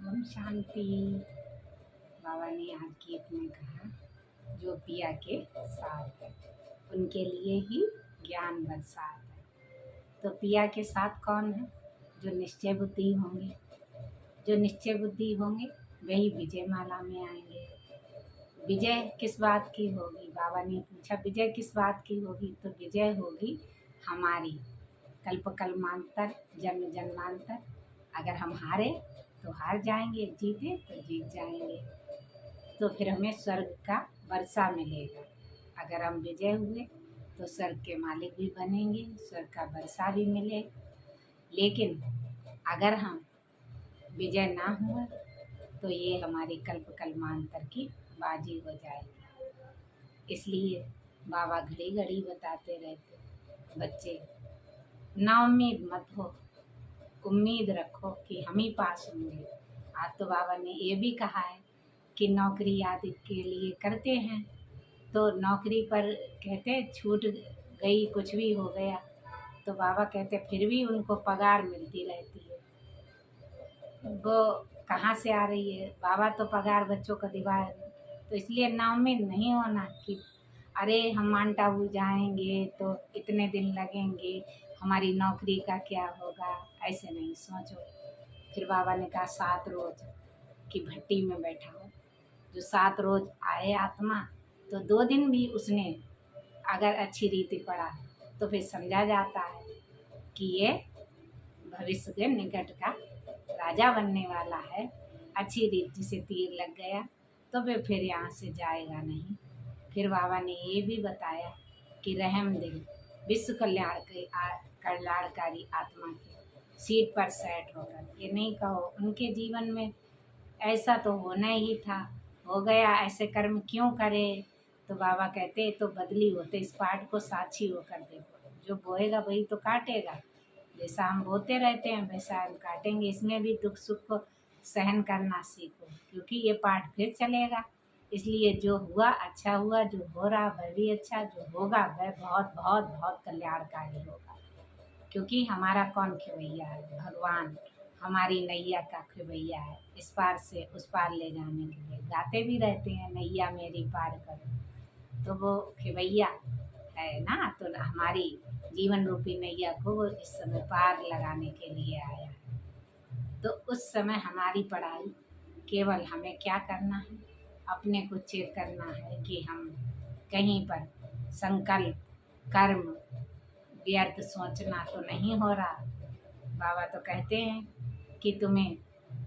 ओम शांति। बाबा ने आज गीत में कहा, जो पिया के साथ है उनके लिए ही ज्ञान बरसात है। तो पिया के साथ कौन है? जो निश्चय बुद्धि होंगे। जो निश्चय बुद्धि होंगे वही विजय माला में आएंगे। विजय किस बात की होगी? बाबा ने पूछा विजय किस बात की होगी? तो विजय होगी हमारी कल्प कल्मांतर जन्म जन्मांतर। अगर हम हारे तो हार जाएंगे, जीते तो जीत जाएंगे। तो फिर हमें स्वर्ग का वर्षा मिलेगा। अगर हम विजय हुए तो स्वर्ग के मालिक भी बनेंगे, स्वर्ग का वर्षा भी मिले। लेकिन अगर हम विजय ना हुए तो ये हमारी कल्प कल्मांतर की बाजी हो जाएगी। इसलिए बाबा घड़ी घड़ी बताते रहते, बच्चे ना उम्मीद मत हो, उम्मीद रखो कि हम ही पास होंगे। आज तो बाबा ने ये भी कहा है कि नौकरी आदि के लिए करते हैं तो नौकरी पर कहते छूट गई, कुछ भी हो गया तो बाबा कहते फिर भी उनको पगार मिलती रहती है। वो कहाँ से आ रही है? बाबा तो पगार बच्चों को दिवाए। तो इसलिए नाउम्मीद नहीं होना कि अरे हम माउंट आबू जाएंगे तो इतने दिन लगेंगे, हमारी नौकरी का क्या होगा, ऐसे नहीं सोचो। फिर बाबा ने कहा 7 रोज की भट्टी में बैठा हो। जो 7 रोज आए आत्मा तो 2 दिन भी उसने अगर अच्छी रीति पढ़ा तो फिर समझा जाता है कि ये भविष्य के निकट का राजा बनने वाला है। अच्छी रीति से तीर लग गया तो फिर यहाँ से जाएगा नहीं। फिर बाबा ने ये भी बताया कि रहम दिल विश्व कल्याणकारी आत्मा की सीट पर सेट होकर, ये नहीं कहो उनके जीवन में ऐसा तो होना ही था, हो गया, ऐसे कर्म क्यों करे। तो बाबा कहते तो बदली होते, इस पाठ को साक्षी होकर देखो, जो बोएगा वही तो काटेगा। जैसा हम बोते रहते हैं वैसा हम काटेंगे। इसमें भी दुख सुख को सहन करना सीखो, क्योंकि ये पाठ फिर चलेगा। इसलिए जो हुआ अच्छा हुआ, जो हो रहा वह भी अच्छा, जो होगा वह बहुत बहुत बहुत कल्याणकारी होगा। क्योंकि हमारा कौन खिवैया है? भगवान हमारी नैया का खिवैया है। इस पार से उस पार ले जाने के लिए गाते भी रहते हैं, नैया मेरी पार करो। तो वो खिवैया है ना, तो हमारी जीवन रूपी नैया को वो इस समय पार लगाने के लिए आया है। तो उस समय हमारी पढ़ाई केवल हमें क्या करना है, अपने को चेक करना है कि हम कहीं पर संकल्प कर्म व्यर्थ सोचना तो नहीं हो रहा। बाबा तो कहते हैं कि तुम्हें